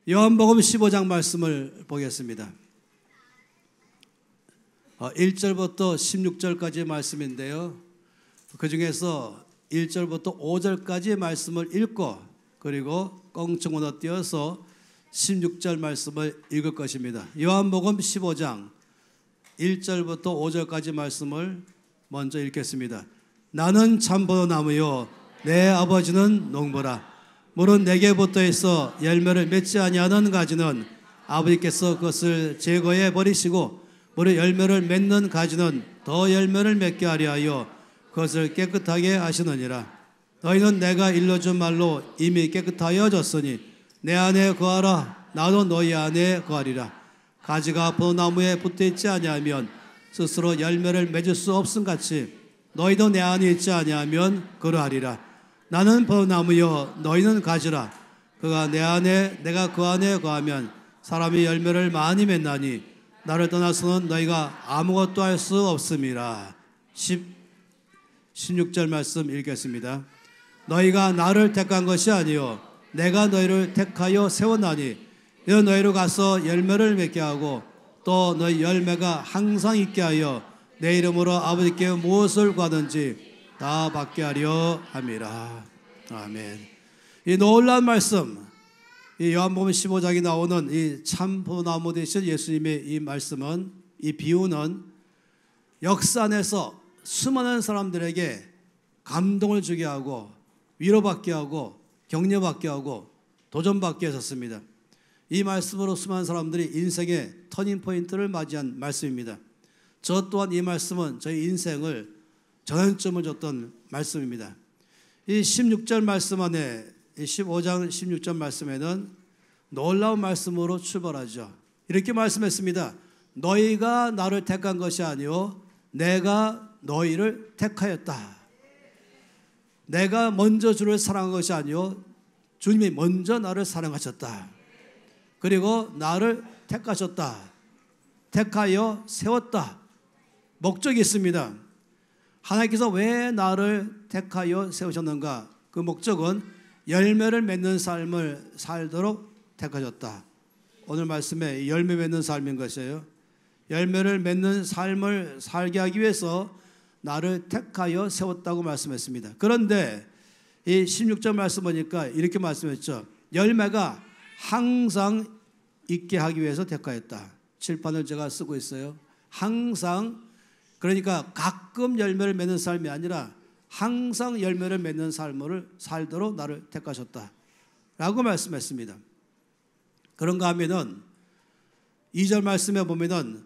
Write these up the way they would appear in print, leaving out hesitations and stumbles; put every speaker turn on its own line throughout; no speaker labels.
요한복음 15장 말씀을 보겠습니다. 1절부터 16절까지의 말씀인데요, 그 중에서 1절부터 5절까지의 말씀을 읽고 그리고 껑충 건너뛰어서 16절 말씀을 읽을 것입니다. 요한복음 15장 1절부터 5절까지 말씀을 먼저 읽겠습니다. 나는 참포도나무요 내 아버지는 농부라. 물은 내게 붙어 있어 열매를 맺지 아니하는 가지는 아버지께서 그것을 제거해 버리시고, 물에 열매를 맺는 가지는 더 열매를 맺게 하려 하여 그것을 깨끗하게 하시느니라. 너희는 내가 일러준 말로 이미 깨끗하여졌으니 내 안에 거하라. 나도 너희 안에 거하리라. 가지가 포도나무에 붙어 있지 아니하면 스스로 열매를 맺을 수 없음 같이 너희도 내 안에 있지 아니하면 그러하리라. 나는 포도나무여 너희는 가지라. 그가 내 안에 내가 그 안에 거하면 사람이 열매를 많이 맺나니 나를 떠나서는 너희가 아무것도 할 수 없음이라. 16절 말씀 읽겠습니다. 너희가 나를 택한 것이 아니요 내가 너희를 택하여 세웠나니 이는 너희로 가서 열매를 맺게 하고 또 너희 열매가 항상 있게 하여 내 이름으로 아버지께 무엇을 구하든지 다 받게 하려 함이라. 아멘. 이 놀라운 말씀, 이 요한복음 15장에 나오는 이 참포도나무 되신 예수님의 이 말씀은, 이 비유는 역사 안에서 수많은 사람들에게 감동을 주게 하고 위로받게 하고 격려받게 하고 도전받게 하셨습니다. 이 말씀으로 수많은 사람들이 인생의 터닝포인트를 맞이한 말씀입니다. 저 또한 이 말씀은 저희 인생을 전환점을 줬던 말씀입니다. 이 16절 말씀 안에, 15장 16절 말씀에는 놀라운 말씀으로 출발하죠. 이렇게 말씀했습니다. 너희가 나를 택한 것이 아니요 내가 너희를 택하였다. 내가 먼저 주를 사랑한 것이 아니요 주님이 먼저 나를 사랑하셨다. 그리고 나를 택하셨다. 택하여 세웠다. 목적이 있습니다. 하나님께서 왜 나를 택하여 세우셨는가? 그 목적은 열매를 맺는 삶을 살도록 택하셨다. 오늘 말씀에 열매 맺는 삶인 것이에요. 열매를 맺는 삶을 살게 하기 위해서 나를 택하여 세웠다고 말씀했습니다. 그런데 이 16절 말씀 보니까 이렇게 말씀했죠. 열매가 항상 있게 하기 위해서 택하였다. 칠판을 제가 쓰고 있어요. 항상, 그러니까 가끔 열매를 맺는 삶이 아니라 항상 열매를 맺는 삶을 살도록 나를 택하셨다 라고 말씀했습니다. 그런가 하면은 2절 말씀에 보면은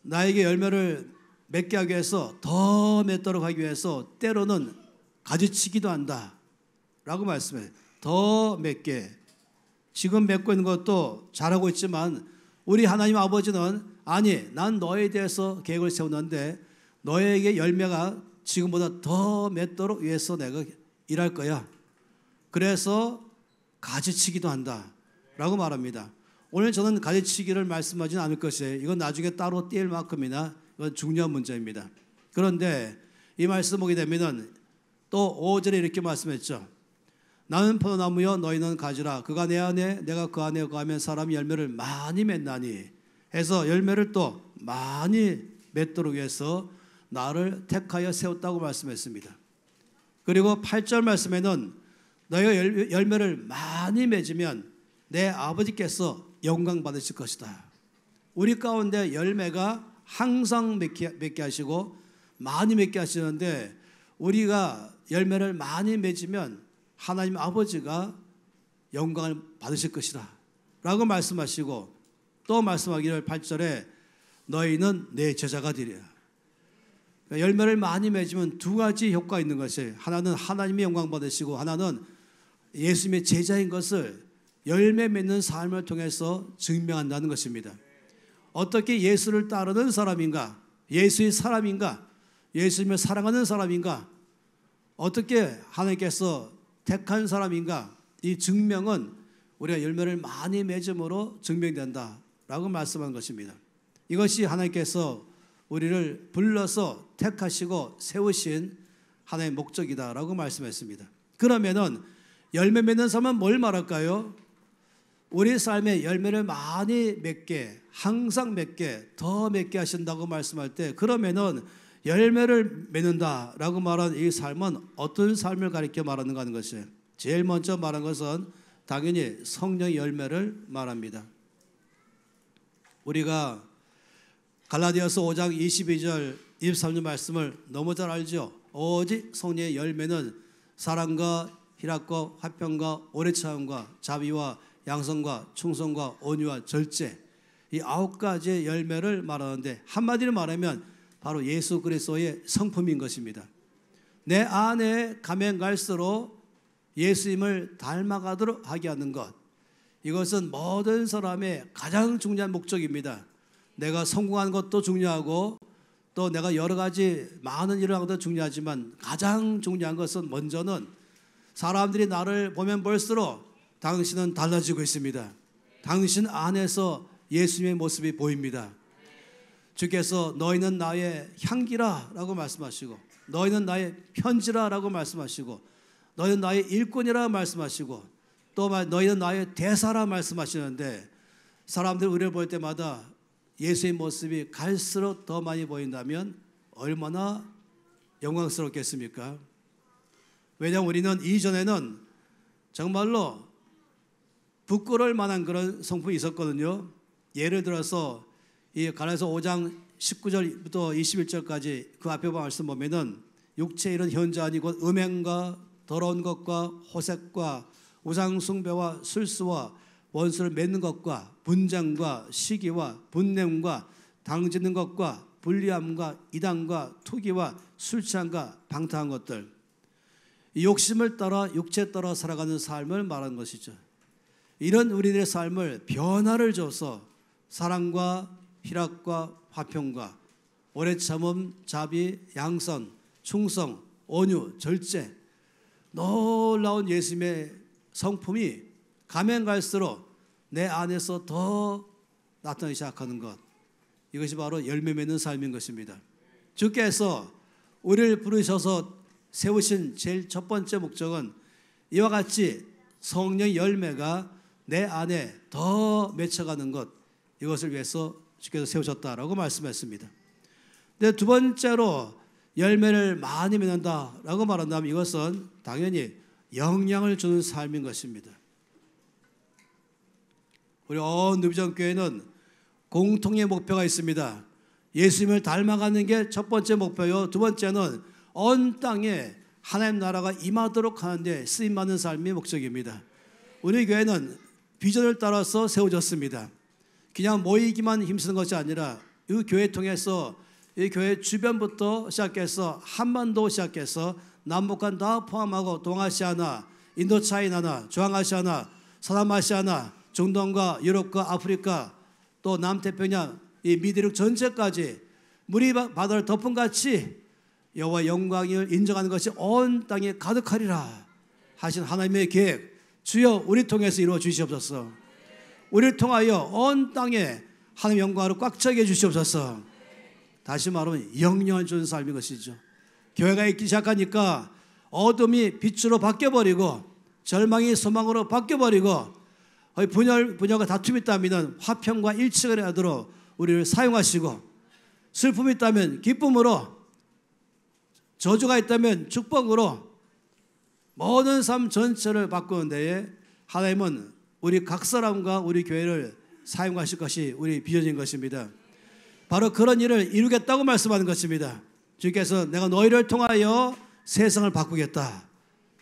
나에게 열매를 맺게 하기 위해서 더 맺도록 하기 위해서 때로는 가지치기도 한다 라고 말씀해요. 더 맺게. 지금 맺고 있는 것도 잘하고 있지만 우리 하나님 아버지는 아니, 난 너에 대해서 계획을 세웠는데 너에게 열매가 지금보다 더 맺도록 위해서 내가 일할 거야. 그래서 가지치기도 한다 라고 말합니다. 오늘 저는 가지치기를 말씀하지는 않을 것이에요. 이건 나중에 따로 띄울 만큼이나 이건 중요한 문제입니다. 그런데 이 말씀 보게 되면 또 5절에 이렇게 말씀했죠. 나는 포도나무여 너희는 가지라. 그가 내 안에 내가 그 안에 거하면 사람이 열매를 많이 맺나니 해서 열매를 또 많이 맺도록 해서 나를 택하여 세웠다고 말씀했습니다. 그리고 8절 말씀에는 너희가 열매를 많이 맺으면 내 아버지께서 영광 받으실 것이다. 우리 가운데 열매가 항상 맺게 하시고 많이 맺게 하시는데 우리가 열매를 많이 맺으면 하나님 아버지가 영광을 받으실 것이다 라고 말씀하시고 또 말씀하기를 8절에 너희는 내 제자가 되리라. 열매를 많이 맺으면 두 가지 효과가 있는 것이에요. 하나는 하나님의 영광 받으시고 하나는 예수님의 제자인 것을 열매 맺는 삶을 통해서 증명한다는 것입니다. 어떻게 예수를 따르는 사람인가? 예수의 사람인가? 예수님을 사랑하는 사람인가? 어떻게 하나님께서 택한 사람인가? 이 증명은 우리가 열매를 많이 맺음으로 증명된다라고 말씀한 것입니다. 이것이 하나님께서 우리를 불러서 택하시고 세우신 하나의 목적이다라고 말씀했습니다. 그러면은 열매 맺는 사람은 뭘 말할까요? 우리 삶의 열매를 많이 맺게, 항상 맺게, 더 맺게 하신다고 말씀할 때, 그러면은 열매를 맺는다라고 말한 이 삶은 어떤 삶을 가리켜 말하는가 하는 것이에요. 제일 먼저 말한 것은 당연히 성령의 열매를 말합니다. 우리가 갈라디아서 5장 22절 23절 말씀을 너무 잘 알죠. 오직 성령의 열매는 사랑과 희락과 화평과 오래 참음과 자비와 양선과 충성과 온유와 절제, 이 9가지의 열매를 말하는데, 한마디로 말하면 바로 예수 그리스도의 성품인 것입니다. 내 안에 가면 갈수록 예수님을 닮아가도록 하게 하는 것, 이것은 모든 사람의 가장 중요한 목적입니다. 내가 성공하는 것도 중요하고 또 내가 여러 가지 많은 일을 하는 것도 중요하지만, 가장 중요한 것은 먼저는 사람들이 나를 보면 볼수록 당신은 달라지고 있습니다. 당신 안에서 예수님의 모습이 보입니다. 주께서 너희는 나의 향기라 라고 말씀하시고, 너희는 나의 편지라 라고 말씀하시고, 너희는 나의 일꾼이라 말씀하시고, 또 너희는 나의 대사라 말씀하시는데, 사람들이 우리를 볼 때마다 예수의 모습이 갈수록 더 많이 보인다면 얼마나 영광스럽겠습니까? 왜냐하면 우리는 이전에는 정말로 부끄러울 만한 그런 성품이 있었거든요. 예를 들어서 이 갈라디아서 5장 19절부터 21절까지 그 앞에 말씀 보면은 육체의 일은 현저하니 곧 음행과 더러운 것과 호색과 우상숭배와 술수와 원수를 맺는 것과 분쟁과 시기와 분냄과 당짓는 것과 불리함과 이단과 투기와 술취함과 방탕한 것들, 이 욕심을 따라 육체에 따라 살아가는 삶을 말하는 것이죠. 이런 우리들의 삶을 변화를 줘서 사랑과 희락과 화평과 오래 참음, 자비, 양선, 충성, 온유, 절제, 놀라운 예수님의 성품이 가면 갈수록 내 안에서 더 나타나기 시작하는 것, 이것이 바로 열매 맺는 삶인 것입니다. 주께서 우리를 부르셔서 세우신 제일 첫 번째 목적은 이와 같이 성령의 열매가 내 안에 더 맺혀가는 것, 이것을 위해서 주께서 세우셨다라고 말씀했습니다. 근데 두 번째로 열매를 많이 맺는다라고 말한다면 이것은 당연히 영향을 주는 삶인 것입니다. 우리 누비전교회는 공통의 목표가 있습니다. 예수님을 닮아가는 게 첫 번째 목표요. 두 번째는 온 땅에 하나님 나라가 임하도록 하는데 쓰임받는 삶이 목적입니다. 우리 교회는 비전을 따라서 세워졌습니다. 그냥 모이기만 힘쓰는 것이 아니라 이 교회 통해서 이 교회 주변부터 시작해서 한반도 시작해서 남북한 다 포함하고 동아시아나 인도차이나나 중앙아시아나 서남아시아나 중동과 유럽과 아프리카 또 남태평양 이 미대륙 전체까지 물이 바다를 덮음같이 여호와 영광을 인정하는 것이 온 땅에 가득하리라 하신 하나님의 계획, 주여 우리 통해서 이루어 주시옵소서. 우리를 통하여 온 땅에 하나님 영광으로 꽉 차게 해주시옵소서. 다시 말하면 영영을 주는 삶인 것이죠. 교회가 있기 시작하니까 어둠이 빛으로 바뀌어버리고 절망이 소망으로 바뀌어버리고 분열과 다툼이 있다면 화평과 일치를 하도록 우리를 사용하시고, 슬픔이 있다면 기쁨으로, 저주가 있다면 축복으로 모든 삶 전체를 바꾸는 데에 하나님은 우리 각 사람과 우리 교회를 사용하실 것이 우리 비전인 것입니다. 바로 그런 일을 이루겠다고 말씀하는 것입니다. 주께서 내가 너희를 통하여 세상을 바꾸겠다,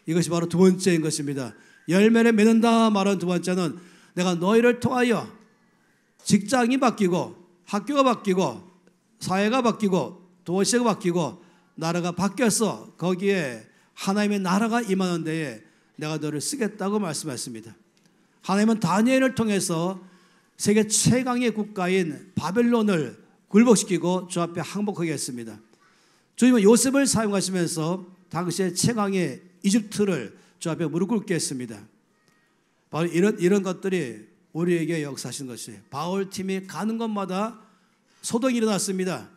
이것이 바로 두 번째인 것입니다. 열매를 맺는다 말하는 두 번째는 내가 너희를 통하여 직장이 바뀌고 학교가 바뀌고 사회가 바뀌고 도시가 바뀌고 나라가 바뀌어서 거기에 하나님의 나라가 임하는 데에 내가 너를 쓰겠다고 말씀했습니다. 하나님은 다니엘을 통해서 세계 최강의 국가인 바벨론을 굴복시키고 주 앞에 항복하게 했습니다. 주님은 요셉을 사용하시면서 당시의 최강의 이집트를 주 앞에 무릎 꿇게 했습니다. 바로 이런 것들이 우리에게 역사하신 것이에요. 바울 팀이 가는 곳마다 소동이 일어났습니다.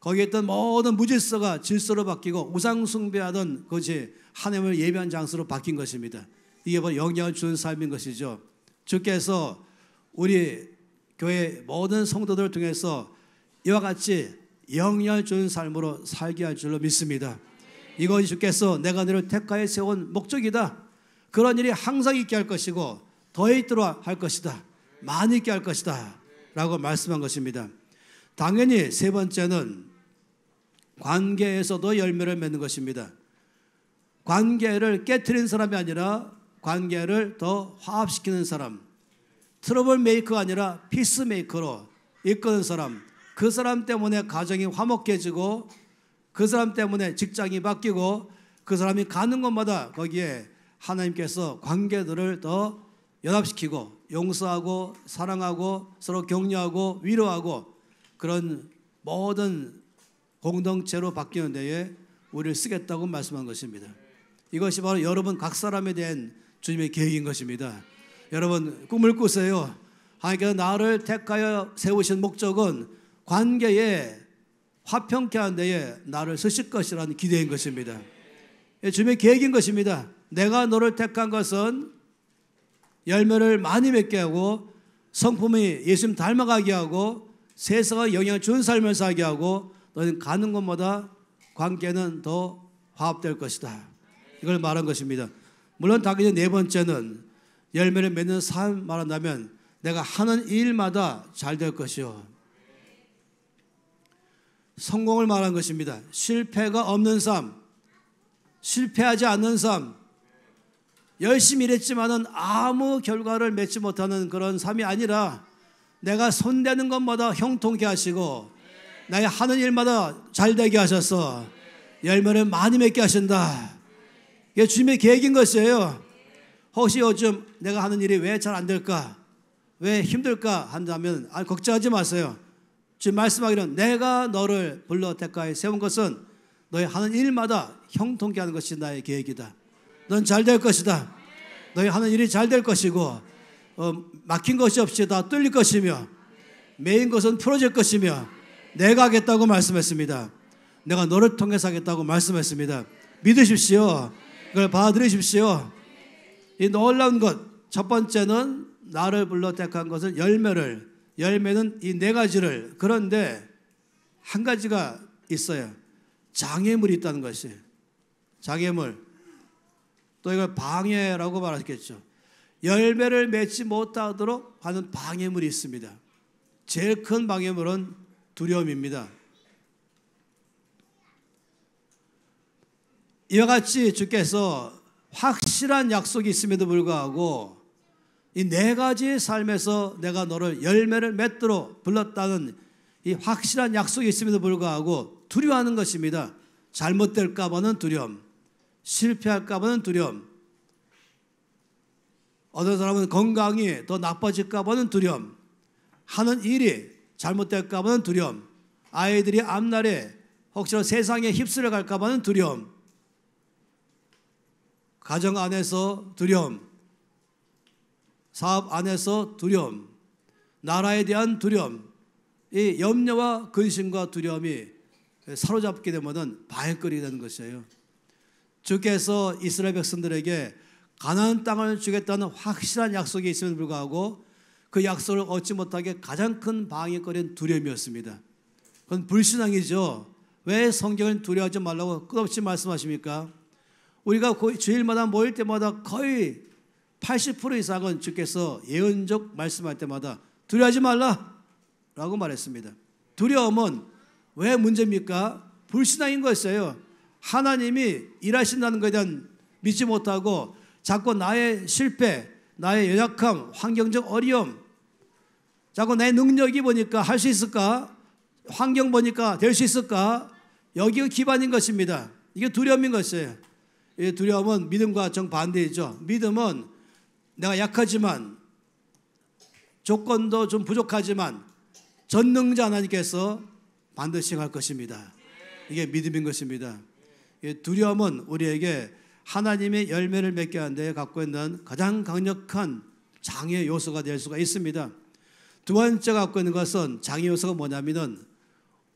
거기에 있던 모든 무질서가 질서로 바뀌고 우상 숭배하던 것이 하나님을 예배한 장소로 바뀐 것입니다. 이게 바로 영향을 주는 삶인 것이죠. 주께서 우리 교회 모든 성도들을 통해서 이와 같이 영향을 주는 삶으로 살게 할 줄로 믿습니다. 이것이 주께서 내가 너를 택하여 세운 목적이다. 그런 일이 항상 있게 할 것이고 더 있도록 할 것이다. 많이 있게 할 것이다 라고 말씀한 것입니다. 당연히 세 번째는 관계에서도 열매를 맺는 것입니다. 관계를 깨트리는 사람이 아니라 관계를 더 화합시키는 사람, 트러블 메이커가 아니라 피스 메이커로 이끄는 사람, 그 사람 때문에 가정이 화목해지고 그 사람 때문에 직장이 바뀌고 그 사람이 가는 곳마다 거기에 하나님께서 관계들을 더 연합시키고 용서하고 사랑하고 서로 격려하고 위로하고 그런 모든 공동체로 바뀌는 데에 우리를 쓰겠다고 말씀한 것입니다. 이것이 바로 여러분 각 사람에 대한 주님의 계획인 것입니다. 여러분 꿈을 꾸세요. 하나님께서 나를 택하여 세우신 목적은 관계에 화평케 하는 데에 나를 쓰실 것이라는 기대인 것입니다. 주님의 계획인 것입니다. 내가 너를 택한 것은 열매를 많이 맺게 하고 성품이 예수님 닮아가게 하고 세상에 영향을 주는 삶을 살게 하고 너는 가는 곳마다 관계는 더 화합될 것이다. 이걸 말한 것입니다. 물론 당연히 네 번째는 열매를 맺는 삶 말한다면 내가 하는 일마다 잘 될 것이요. 성공을 말한 것입니다. 실패가 없는 삶, 실패하지 않는 삶, 열심히 일했지만은 아무 결과를 맺지 못하는 그런 삶이 아니라 내가 손대는 것마다 형통케 하시고 나의 하는 일마다 잘되게 하셔서 열매를 많이 맺게 하신다. 이게 주님의 계획인 것이에요. 혹시 요즘 내가 하는 일이 왜 잘 안 될까? 왜 힘들까? 한다면 걱정하지 마세요. 지금 말씀하기는 내가 너를 불러 택하여 세운 것은 너의 하는 일마다 형통케 하는 것이 나의 계획이다. 넌 잘 될 것이다. 너의 하는 일이 잘 될 것이고 막힌 것이 없이 다 뚫릴 것이며 메인 것은 풀어질 것이며 내가 하겠다고 말씀했습니다. 내가 너를 통해서 하겠다고 말씀했습니다. 믿으십시오. 그걸 받아들이십시오. 이 놀라운 것 첫 번째는 나를 불러 택한 것은 열매는 이 네 가지를 그런데 한 가지가 있어요. 장애물이 있다는 것이에요. 장애물. 또 이걸 방해라고 말하겠죠. 열매를 맺지 못하도록 하는 방해물이 있습니다. 제일 큰 방해물은 두려움입니다. 이와 같이 주께서 확실한 약속이 있음에도 불구하고 이 네 가지의 삶에서 내가 너를 열매를 맺도록 불렀다는 이 확실한 약속이 있음에도 불구하고 두려워하는 것입니다. 잘못될까 봐는 두려움, 실패할까 봐는 두려움, 어떤 사람은 건강이 더 나빠질까 봐는 두려움, 하는 일이 잘못될까 봐는 두려움, 아이들이 앞날에 혹시나 세상에 휩쓸려 갈까 봐는 두려움, 가정 안에서 두려움, 사업 안에서 두려움, 나라에 대한 두려움, 이 염려와 근심과 두려움이 사로잡게 되면 방해거리가 되는 것이에요. 주께서 이스라엘 백성들에게 가나안 땅을 주겠다는 확실한 약속이 있음에도 불구하고 그 약속을 얻지 못하게 가장 큰 방해거리는 두려움이었습니다. 그건 불신앙이죠. 왜 성경을 두려워하지 말라고 끝없이 말씀하십니까? 우리가 주일마다 모일 때마다 거의 80% 이상은 주께서 예언적 말씀할 때마다 두려워하지 말라라고 말했습니다. 두려움은 왜 문제입니까? 불신앙인 것이에요. 하나님이 일하신다는 것에 대한 믿지 못하고 자꾸 나의 실패, 나의 연약함, 환경적 어려움, 자꾸 내 능력이 보니까 할 수 있을까? 환경 보니까 될 수 있을까? 여기가 기반인 것입니다. 이게 두려움인 것이에요. 이 두려움은 믿음과 정반대이죠. 믿음은 내가 약하지만 조건도 좀 부족하지만 전능자 하나님께서 반드시 할 것입니다. 이게 믿음인 것입니다. 두려움은 우리에게 하나님의 열매를 맺게 하는 데 갖고 있는 가장 강력한 장애 요소가 될 수가 있습니다. 두 번째 갖고 있는 것은 장애 요소가 뭐냐면은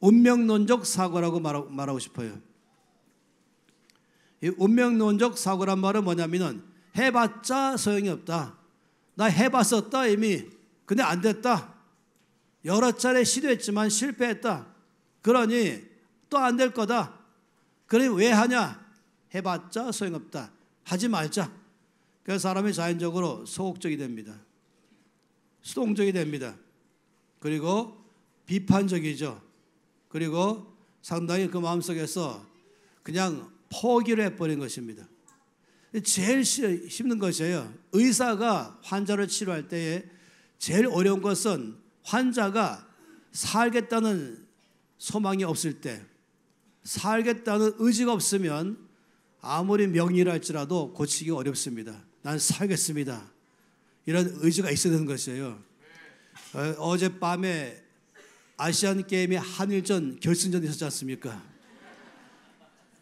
운명론적 사고라고 말하고 싶어요. 이 운명론적 사고란 말은 뭐냐면은 해봤자 소용이 없다. 나 해봤었다 이미. 근데 안 됐다. 여러 차례 시도했지만 실패했다. 그러니 또 안 될 거다. 그러니 왜 하냐? 해봤자 소용없다. 하지 말자. 그래서 사람이 자연적으로 소극적이 됩니다. 수동적이 됩니다. 그리고 비판적이죠. 그리고 상당히 그 마음속에서 그냥 포기를 해버린 것입니다. 제일 힘든 것이에요. 의사가 환자를 치료할 때에 제일 어려운 것은 환자가 살겠다는 소망이 없을 때, 살겠다는 의지가 없으면 아무리 명의를 할지라도 고치기 어렵습니다. 난 살겠습니다. 이런 의지가 있어야 되는 것이에요. 어젯밤에 아시안게임의 한일전 결승전이 있었지 않습니까?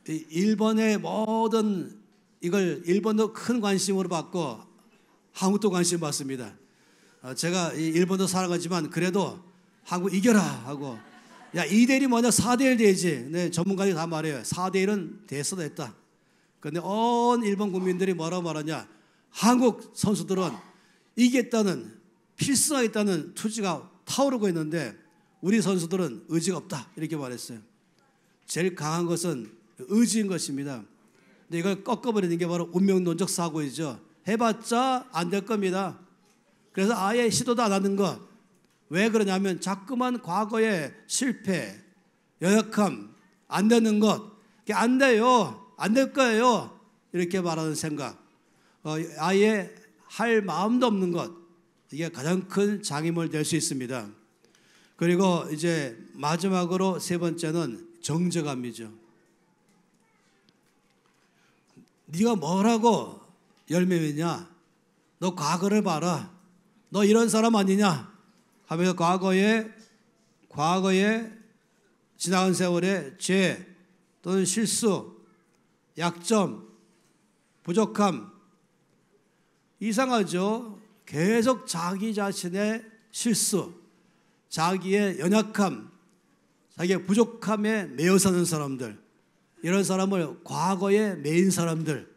일본의 모든 이걸 일본도 큰 관심으로 받고 한국도 관심 받습니다. 제가 일본도 살아가지만 그래도 한국 이겨라 하고, 야 2대1이 뭐냐 4대1 되지. 네, 전문가들이 다 말해요. 4대1은 됐어 됐다. 그런데 온 일본 국민들이 뭐라고 말하냐, 한국 선수들은 이기겠다는, 필승하겠다는 투지가 타오르고 있는데 우리 선수들은 의지가 없다 이렇게 말했어요. 제일 강한 것은 의지인 것입니다. 근데 이걸 꺾어버리는 게 바로 운명론적 사고이죠. 해봤자 안 될 겁니다. 그래서 아예 시도도 안 하는 것. 왜 그러냐면 자꾸만 과거의 실패, 연약함, 안 되는 것, 안 돼요, 안 될 거예요 이렇게 말하는 생각, 아예 할 마음도 없는 것, 이게 가장 큰 장애물 될 수 있습니다. 그리고 이제 마지막으로 세 번째는 정죄감이죠. 네가 뭐라고 열매 맺냐? 너 과거를 봐라. 너 이런 사람 아니냐? 하면서 과거에 지나간 세월의 죄 또는 실수, 약점, 부족함, 이상하죠? 계속 자기 자신의 실수, 자기의 연약함, 자기의 부족함에 매여 사는 사람들, 이런 사람을 과거에 매인 사람들,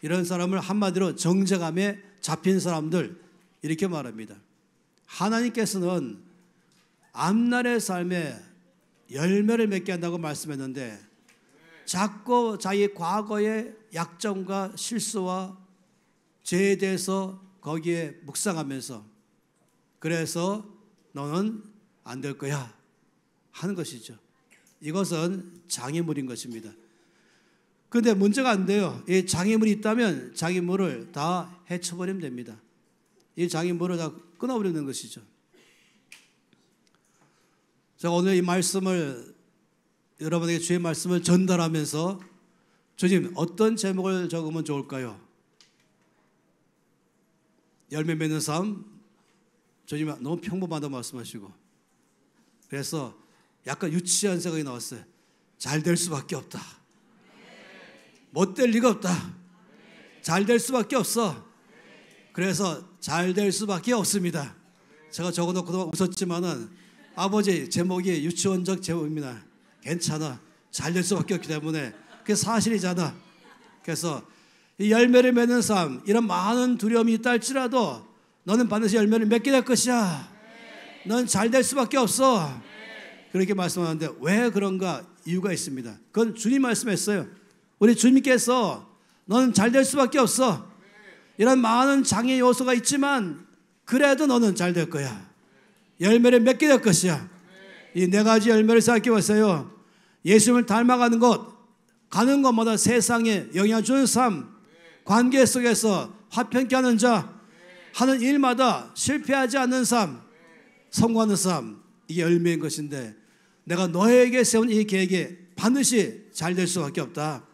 이런 사람을 한마디로 정죄감에 잡힌 사람들 이렇게 말합니다. 하나님께서는 앞날의 삶에 열매를 맺게 한다고 말씀했는데 자꾸 자기 과거의 약점과 실수와 죄에 대해서 거기에 묵상하면서 그래서 너는 안 될 거야 하는 것이죠. 이것은 장애물인 것입니다. 그런데 문제가 안 돼요. 이 장애물이 있다면 장애물을 다 해쳐버리면 됩니다. 이 장애물을 다 끊어버리는 것이죠. 제가 오늘 이 말씀을 여러분에게 주의 말씀을 전달하면서 주님 어떤 제목을 적으면 좋을까요? 열매 맺는 삶, 주님 너무 평범하다고 말씀하시고 그래서 약간 유치한 생각이 나왔어요. 잘 될 수밖에 없다. 못 될 리가 없다. 잘 될 수밖에 없어. 그래서 잘 될 수밖에 없습니다. 제가 적어놓고 웃었지만은 아버지 제목이 유치원적 제목입니다. 괜찮아. 잘 될 수밖에 없기 때문에 그게 사실이잖아. 그래서 이 열매를 맺는 삶, 이런 많은 두려움이 있다 할지라도 너는 반드시 열매를 맺게 될 것이야. 넌 잘 될 수밖에 없어. 그렇게 말씀하는데 왜 그런가? 이유가 있습니다. 그건 주님 말씀했어요. 우리 주님께서 너는 잘 될 수밖에 없어. 이런 많은 장애 요소가 있지만 그래도 너는 잘 될 거야. 열매를 맺게 될 것이야. 이 네 가지 열매를 생각해 보세요. 예수님을 닮아가는 것, 가는 곳마다 세상에 영향 주는 삶, 관계 속에서 화평케 하는 자, 하는 일마다 실패하지 않는 삶, 성공하는 삶, 이게 열매인 것인데 내가 너에게 세운 이 계획이 반드시 잘 될 수밖에 없다.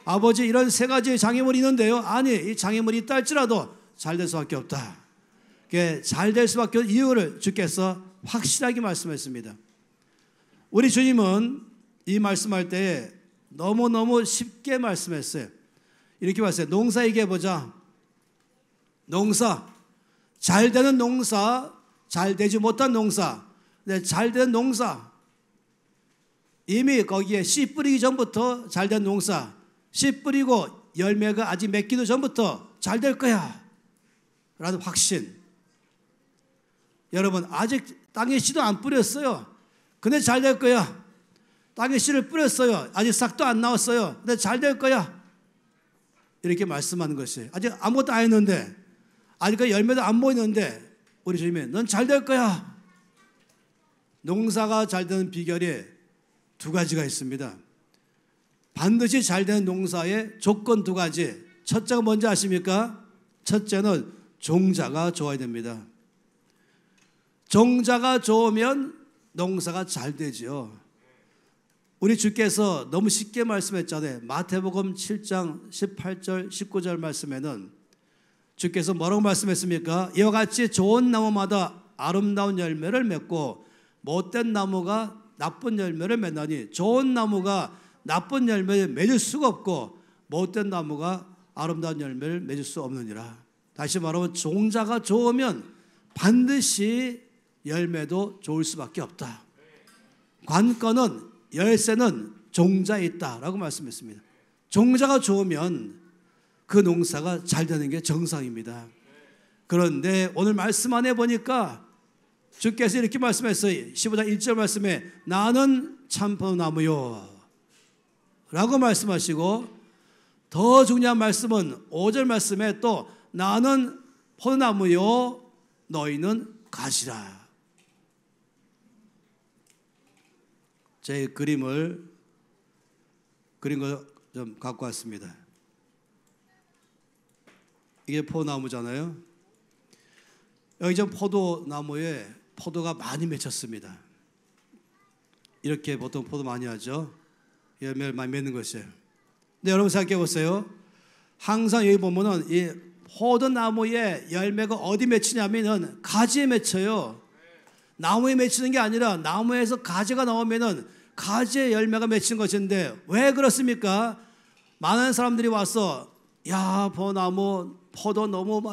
아버지 이런 세 가지의 장애물이 있는데요. 아니 이 장애물이 있다 할지라도 잘 될 수밖에 없다. 잘 될 수밖에 없는 이유를 주께서 확실하게 말씀했습니다. 우리 주님은 이 말씀할 때 너무너무 쉽게 말씀했어요. 이렇게 말했어요. 농사 얘기해보자. 농사, 잘 되는 농사, 잘 되지 못한 농사. 근데 잘 되는 농사, 이미 거기에 씨 뿌리기 전부터 잘 된 농사, 씨 뿌리고 열매가 아직 맺기도 전부터 잘 될 거야. 확신. 여러분 아직 땅에 씨도 안 뿌렸어요. 근데 잘 될 거야. 땅에 씨를 뿌렸어요. 아직 싹도 안 나왔어요. 근데 잘 될 거야. 이렇게 말씀하는 것이에요. 아직 아무것도 안 했는데, 아직 열매도 안 보이는데 우리 주님이 넌 잘 될 거야. 농사가 잘 되는 비결이 두 가지가 있습니다. 반드시 잘 되는 농사의 조건 두 가지. 첫째가 뭔지 아십니까? 첫째는 종자가 좋아야 됩니다. 종자가 좋으면 농사가 잘 되지요. 우리 주께서 너무 쉽게 말씀했잖아요. 마태복음 7장 18절 19절 말씀에는 주께서 뭐라고 말씀했습니까? 이와 같이 좋은 나무마다 아름다운 열매를 맺고 못된 나무가 나쁜 열매를 맺나니 좋은 나무가 나쁜 열매를 맺을 수가 없고 못된 나무가 아름다운 열매를 맺을 수 없느니라. 다시 말하면 종자가 좋으면 반드시 열매도 좋을 수밖에 없다. 관건은 열쇠는 종자에 있다라고 말씀했습니다. 종자가 좋으면 그 농사가 잘 되는 게 정상입니다. 그런데 오늘 말씀 안에 보니까 주께서 이렇게 말씀했어요. 15장 1절 말씀에 나는 참포도나무요 라고 말씀하시고, 더 중요한 말씀은 5절 말씀에 또 나는 포도나무요 너희는 가지라. 제 그림을 그린 거 좀 갖고 왔습니다. 이게 포도나무잖아요. 여기 좀 포도나무에 포도가 많이 맺혔습니다. 이렇게 보통 포도 많이 하죠. 열매를 많이 맺는 것이에요. 근데 여러분 생각해 보세요. 항상 여기 보면은 이 포도나무에 열매가 어디 맺히냐면은 가지에 맺혀요. 나무에 맺히는 게 아니라 나무에서 가지가 나오면은 가지에 열매가 맺힌 것인데, 왜 그렇습니까? 많은 사람들이 와서 야, 포도나무 포도 너무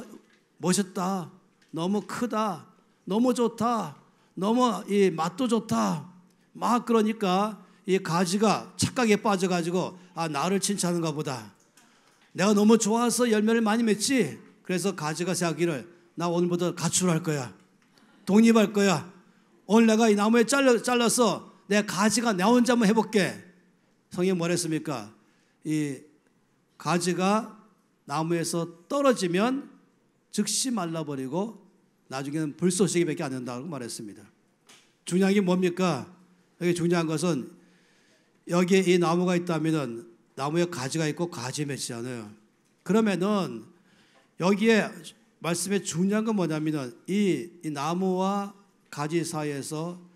멋있다, 너무 크다, 너무 좋다, 너무 이 맛도 좋다, 막 그러니까 이 가지가 착각에 빠져가지고 아, 나를 칭찬하는가 보다, 내가 너무 좋아서 열매를 많이 맺지. 그래서 가지가 생각하기를 나 오늘부터 가출할 거야, 독립할 거야, 오늘 내가 이 나무에 잘라서 내 가지가 나 혼자 한번 해볼게. 성경이 뭐랬습니까? 이 가지가 나무에서 떨어지면 즉시 말라버리고 나중에는 불쏘시개밖에 안 된다고 말했습니다. 중요한 게 뭡니까? 여기 중요한 것은 여기에 이 나무가 있다면 나무에 가지가 있고 가지에 맺히잖아요. 그러면은 여기에 말씀에 중요한 건 뭐냐면 이 나무와 가지 사이에서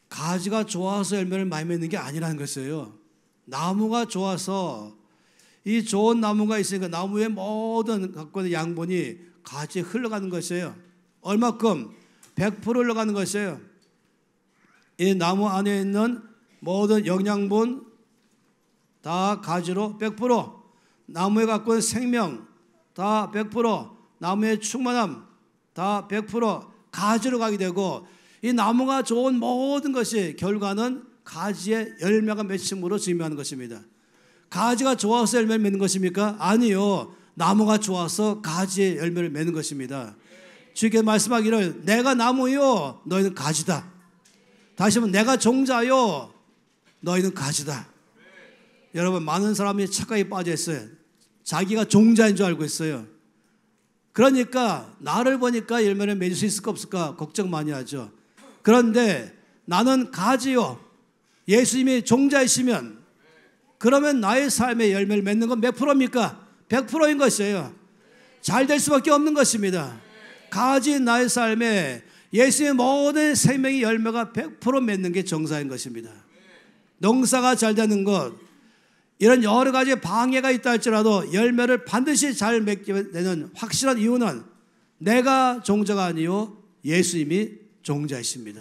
가지가 좋아서 열매를 많이 맺는 게 아니라는 것이에요. 나무가 좋아서, 이 좋은 나무가 있으니까 나무의 모든 갖고 있는 양분이 가지에 흘러가는 것이에요. 얼마큼? 100% 흘러가는 것이에요. 이 나무 안에 있는 모든 영양분 다 가지로 100%, 나무에 갖고 있는 생명 다 100%, 나무의 충만함 다 100% 가지로 가게 되고, 이 나무가 좋은 모든 것이 결과는 가지에 열매가 맺힘으로 증명하는 것입니다. 가지가 좋아서 열매를 맺는 것입니까? 아니요. 나무가 좋아서 가지에 열매를 맺는 것입니다. 주께서 말씀하기를 내가 나무요 너희는 가지다. 다시 한번 내가 종자요 너희는 가지다. 여러분, 많은 사람이 착각에 빠져 있어요. 자기가 종자인 줄 알고 있어요. 그러니까 나를 보니까 열매를 맺을 수 있을까 없을까 걱정 많이 하죠. 그런데 나는 가지요, 예수님이 종자이시면 그러면 나의 삶에 열매를 맺는 건 몇 프로입니까? 100%인 것이에요. 잘 될 수밖에 없는 것입니다. 가지인 나의 삶에 예수의 모든 생명의 열매가 100% 맺는 게 정사인 것입니다. 농사가 잘 되는 것, 이런 여러 가지 방해가 있다 할지라도 열매를 반드시 잘 맺게 되는 확실한 이유는 내가 종자가 아니요 예수님이 종자이십니다.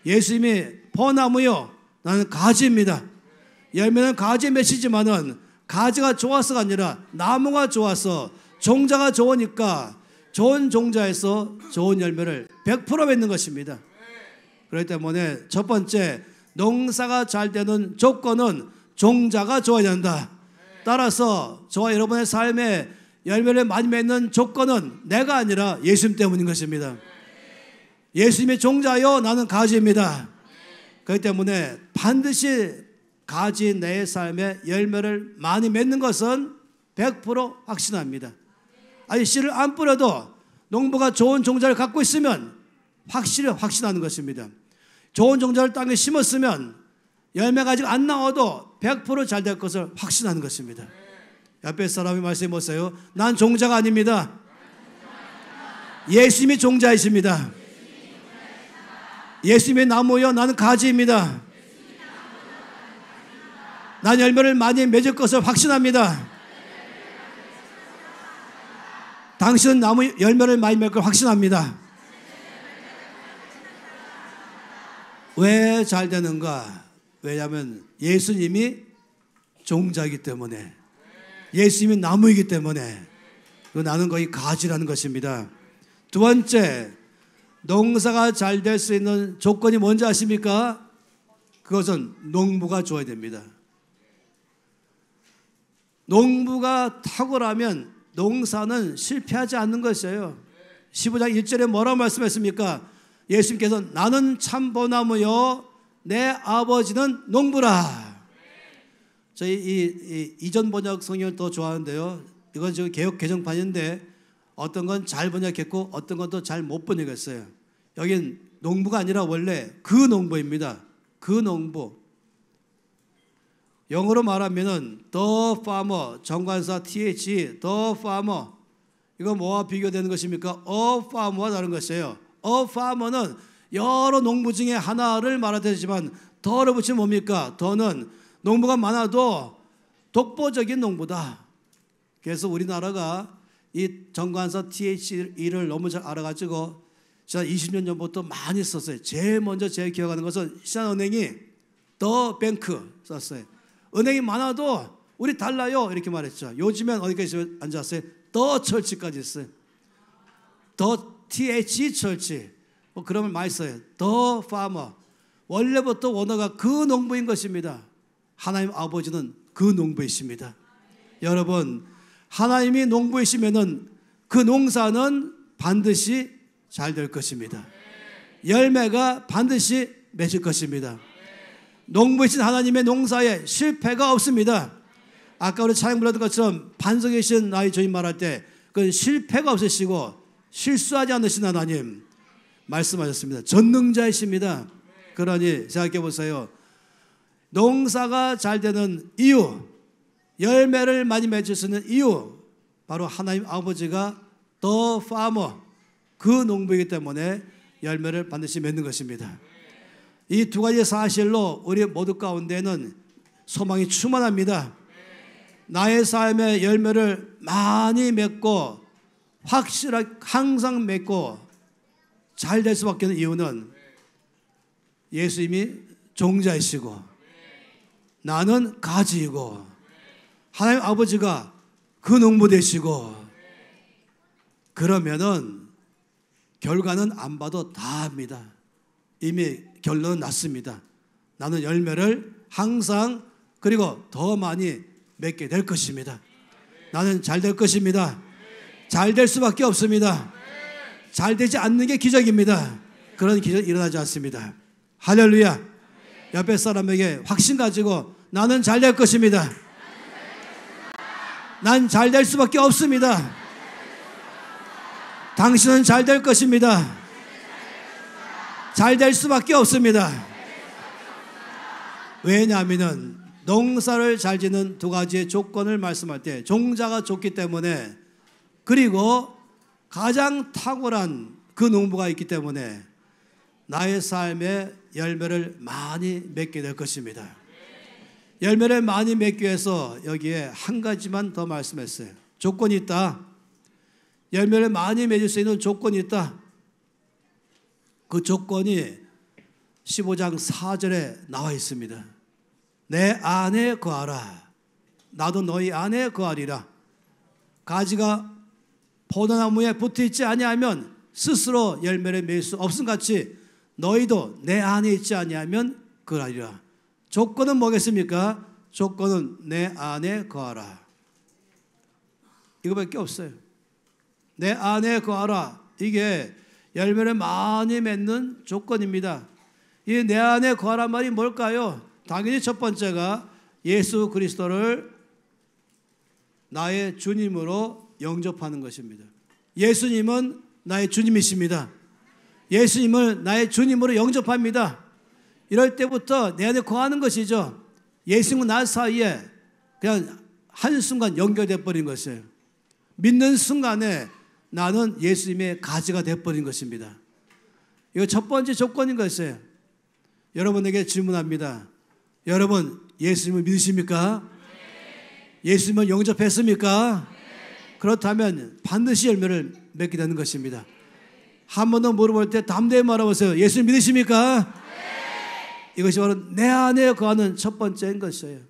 예수님이 포나무요 나는 가지입니다. 열매는 가지에 맺히지만은 가지가 좋아서가 아니라 나무가 좋아서, 종자가 좋으니까 좋은 종자에서 좋은 열매를 100% 맺는 것입니다. 그렇기 때문에 첫 번째, 농사가 잘 되는 조건은 종자가 좋아야 된다. 따라서 저와 여러분의 삶에 열매를 많이 맺는 조건은 내가 아니라 예수님 때문인 것입니다. 예수님의 종자요 나는 가지입니다. 그렇기 때문에 반드시 가지 내 삶에 열매를 많이 맺는 것은 100% 확신합니다. 아니 씨를 안 뿌려도 농부가 좋은 종자를 갖고 있으면 확실히 확신하는 것입니다. 좋은 종자를 땅에 심었으면 열매가 아직 안 나와도 100% 잘 될 것을 확신하는 것입니다. 옆에 사람이 말씀해 보세요. 난 종자가 아닙니다. 예수님이 종자이십니다. 예수님의 나무요 나는 가지입니다. 난 열매를 많이 맺을 것을 확신합니다. 당신은 나무 열매를 많이 맺을 걸 확신합니다. 왜 잘 되는가? 왜냐하면 예수님이 종자이기 때문에, 예수님이 나무이기 때문에, 나는 거의 가지라는 것입니다. 두 번째, 농사가 잘 될 수 있는 조건이 뭔지 아십니까? 그것은 농부가 줘야 됩니다. 농부가 탁월하면 농사는 실패하지 않는 것이에요. 15장 1절에 뭐라고 말씀했습니까? 예수님께서 나는 참보나무요 내 아버지는 농부라. 저희 이전 번역 성경을 더 좋아하는데요. 이건 지금 개역 개정판인데 어떤 건 잘 번역했고 어떤 건 또 잘 못 번역했어요. 여긴 농부가 아니라 원래 그 농부입니다. 그 농부. 영어로 말하면은 the farmer, 정관사 TH, the farmer. 이거 뭐와 비교되는 것입니까? a farmer와 다른 것이에요. a farmer는 여러 농부 중에 하나를 말하되지만 더를 붙이면 뭡니까? 더는 농부가 많아도 독보적인 농부다. 그래서 우리나라가 이 정관사 THE를 너무 잘 알아가지고 지난 20년 전부터 많이 썼어요. 제일 먼저 제가 기억하는 것은 신한은행이 더 뱅크 썼어요. 은행이 많아도 우리 달라요 이렇게 말했죠. 요즘엔 어디까지 앉았어요? 더 철치까지 있어요. 더 TH 철치. 그러면 많이 써요. 더 파머. 원래부터 원어가 그 농부인 것입니다. 하나님 아버지는 그 농부이십니다. 여러분, 하나님이 농부이시면은 그 농사는 반드시 잘 될 것입니다. 열매가 반드시 맺을 것입니다. 농부이신 하나님의 농사에 실패가 없습니다. 아까 우리 찬양 불렀던 것처럼 반석에 계신 나의 주님 말할 때 그 실패가 없으시고 실수하지 않으신 하나님 말씀하셨습니다. 전능자이십니다. 그러니 생각해 보세요. 농사가 잘 되는 이유, 열매를 많이 맺을 수 있는 이유, 바로 하나님 아버지가 the farmer, 그 농부이기 때문에 열매를 반드시 맺는 것입니다. 이 두 가지 사실로 우리 모두 가운데는 소망이 충만합니다. 나의 삶의 열매를 많이 맺고 확실하게 항상 맺고 잘 될 수밖에 없는 이유는 예수님이 종자이시고 나는 가지이고 하나님 아버지가 그 농부 되시고, 그러면은 결과는 안 봐도 다 압니다. 이미 결론은 났습니다. 나는 열매를 항상 그리고 더 많이 맺게 될 것입니다. 나는 잘 될 것입니다. 잘 될 수밖에 없습니다. 잘 되지 않는 게 기적입니다. 그런 기적이 일어나지 않습니다. 할렐루야. 옆에 사람에게 확신 가지고 나는 잘 될 것입니다. 난 잘 될 수밖에 없습니다. 당신은 잘 될 것입니다. 잘 될 수밖에 없습니다. 왜냐하면 농사를 잘 짓는 두 가지의 조건을 말씀할 때 종자가 좋기 때문에, 그리고 가장 탁월한 그 농부가 있기 때문에 나의 삶에 열매를 많이 맺게 될 것입니다. 열매를 많이 맺기 위해서 여기에 한 가지만 더 말씀했어요. 조건이 있다. 열매를 많이 맺을 수 있는 조건이 있다. 그 조건이 15장 4절에 나와 있습니다. 내 안에 거하라. 나도 너희 안에 거하리라. 가지가 포도나무에 붙어있지 아니하면 스스로 열매를 맺을 수 없음 같이 너희도 내 안에 있지 아니하면 거하리라. 조건은 뭐겠습니까? 조건은 내 안에 거하라. 이거밖에 없어요. 내 안에 거하라. 이게 열매를 많이 맺는 조건입니다. 이 내 안에 거하란 말이 뭘까요? 당연히 첫 번째가 예수 그리스도를 나의 주님으로 영접하는 것입니다. 예수님은 나의 주님이십니다. 예수님을 나의 주님으로 영접합니다. 이럴 때부터 내 안에 거하는 것이죠. 예수님과 나 사이에 그냥 한순간 연결돼 버린 것이에요. 믿는 순간에 나는 예수님의 가지가 돼버린 것입니다. 이거 첫 번째 조건인 것이에요. 여러분에게 질문합니다. 여러분 예수님을 믿으십니까? 예수님을 영접했습니까? 그렇다면 반드시 열매를 맺게 되는 것입니다. 한 번 더 물어볼 때 담대히 말해보세요. 예수님 믿으십니까? 이것이 바로 내 안에 거하는 첫 번째인 것이에요.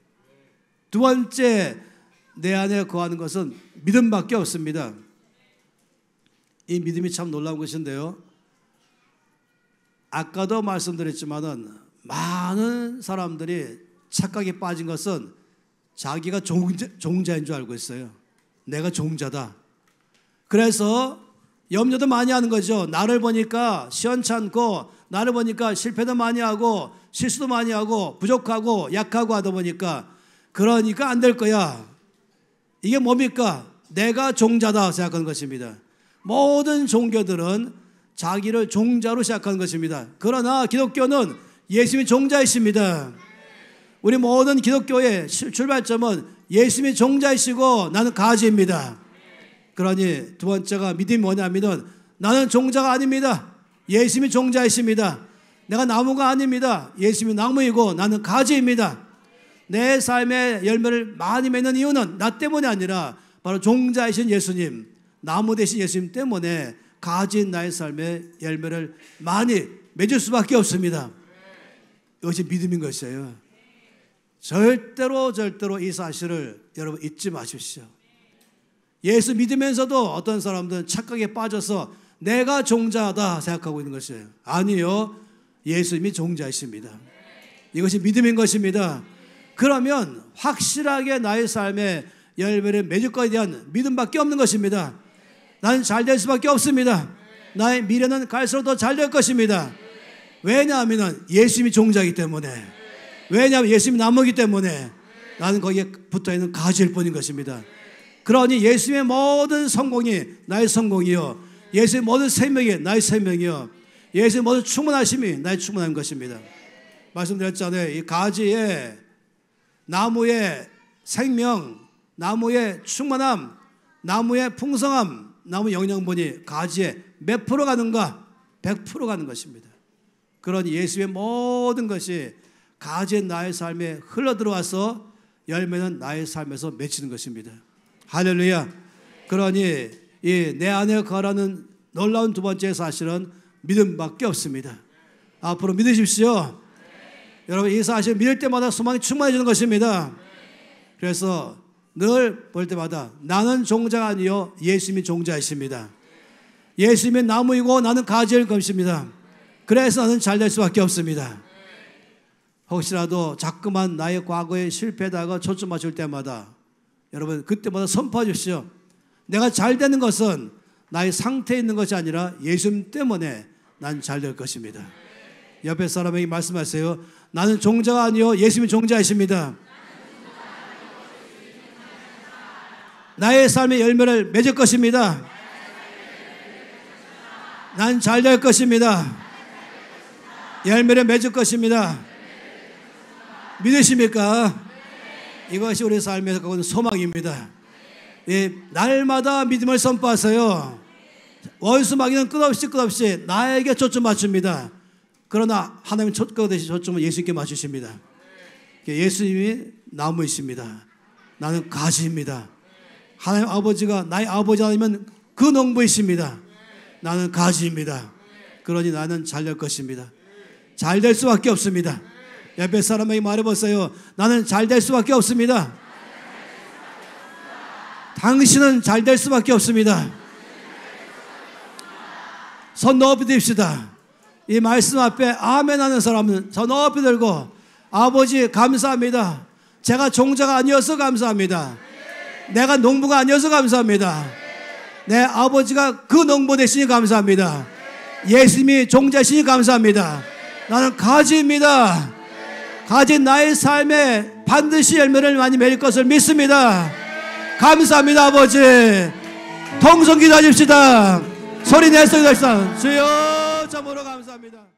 두 번째 내 안에 거하는 것은 믿음밖에 없습니다. 이 믿음이 참 놀라운 것인데요. 아까도 말씀드렸지만은 많은 사람들이 착각에 빠진 것은 자기가 종자인 줄 알고 있어요. 내가 종자다. 그래서 염려도 많이 하는 거죠. 나를 보니까 시원찮고, 나를 보니까 실패도 많이 하고, 실수도 많이 하고, 부족하고, 약하고 하다 보니까 그러니까 안 될 거야. 이게 뭡니까? 내가 종자다 생각하는 것입니다. 모든 종교들은 자기를 종자로 시작하는 것입니다. 그러나 기독교는 예수님이 종자이십니다. 우리 모든 기독교의 출발점은 예수님이 종자이시고 나는 가지입니다. 그러니 두 번째가 믿음이 뭐냐면은 나는 종자가 아닙니다. 예수님이 종자이십니다. 내가 나무가 아닙니다. 예수님이 나무이고 나는 가지입니다. 내 삶의 열매를 많이 맺는 이유는 나 때문이 아니라 바로 종자이신 예수님, 나무 되신 예수님 때문에 가지인 나의 삶의 열매를 많이 맺을 수밖에 없습니다. 이것이 믿음인 것이에요. 절대로 이 사실을 여러분 잊지 마십시오. 예수 믿으면서도 어떤 사람들은 착각에 빠져서 내가 종자다 생각하고 있는 것이에요. 아니요. 예수님이 종자이십니다. 이것이 믿음인 것입니다. 그러면 확실하게 나의 삶에 열매를 맺을 것에 대한 믿음밖에 없는 것입니다. 나는 잘 될 수밖에 없습니다. 나의 미래는 갈수록 더 잘 될 것입니다. 왜냐하면 예수님이 종자이기 때문에, 왜냐하면 예수님이 나무이기 때문에 나는 거기에 붙어있는 가지일 뿐인 것입니다. 그러니 예수님의 모든 성공이 나의 성공이요, 예수님의 모든 생명이 나의 생명이요, 예수님의 모든 충만하심이 나의 충만한 것입니다. 말씀드렸잖아요. 이 가지에 나무의 생명, 나무의 충만함, 나무의 풍성함, 나무 영양분이 가지에 몇 프로 가는가? 100% 가는 것입니다. 그러니 예수의 모든 것이 가지의 나의 삶에 흘러들어와서 열매는 나의 삶에서 맺히는 것입니다. 할렐루야. 그러니 이 내 안에 거하라는 놀라운 두 번째 사실은 믿음밖에 없습니다. 앞으로 믿으십시오. 여러분 이 사실 믿을 때마다 소망이 충만해지는 것입니다. 그래서 늘 볼 때마다 나는 종자가 아니요 예수님이 종자이십니다. 예수님이 나무이고 나는 가지일 것입니다. 그래서 나는 잘 될 수밖에 없습니다. 혹시라도 자꾸만 나의 과거에 실패하다가 초점 맞출 때마다 여러분 그때마다 선포하십시오. 내가 잘 되는 것은 나의 상태에 있는 것이 아니라 예수님 때문에 난 잘 될 것입니다. 옆에 사람에게 말씀하세요. 나는 종자가 아니요 예수님이 종자이십니다. 나의 삶의 열매를 맺을 것입니다. 난 잘 될 것입니다. 열매를 맺을 것입니다. 믿으십니까? 이것이 우리 삶에서 갖는 소망입니다. 날마다 믿음을 선포하세요. 원수 마귀는 끝없이 나에게 초점 맞춥니다. 그러나 하나님 끝없이 초점을 예수님께 맞추십니다. 예수님이 나무이십니다. 나는 가지입니다. 하나님 아버지가 나의 아버지 아니면 그 농부이십니다. 나는 가지입니다. 그러니 나는 잘 될 것입니다. 잘 될 수밖에 없습니다. 옆에 사람에게 말해보세요. 나는 잘 될 수밖에 없습니다. 당신은 잘 될 수밖에 없습니다. 손 높이 듭시다. 이 말씀 앞에 아멘 하는 사람은 손 높이 들고 아버지 감사합니다. 제가 종자가 아니어서 감사합니다. 내가 농부가 아니어서 감사합니다. 내 아버지가 그 농부 되시니 감사합니다. 예수님이 종자시니 감사합니다. 나는 가지입니다. 가진 나의 삶에 반드시 열매를 많이 맺을 것을 믿습니다. 감사합니다. 아버지, 통성 기도하십시다. 소리 내서 기도합시다. 주여, 참으로 감사합니다.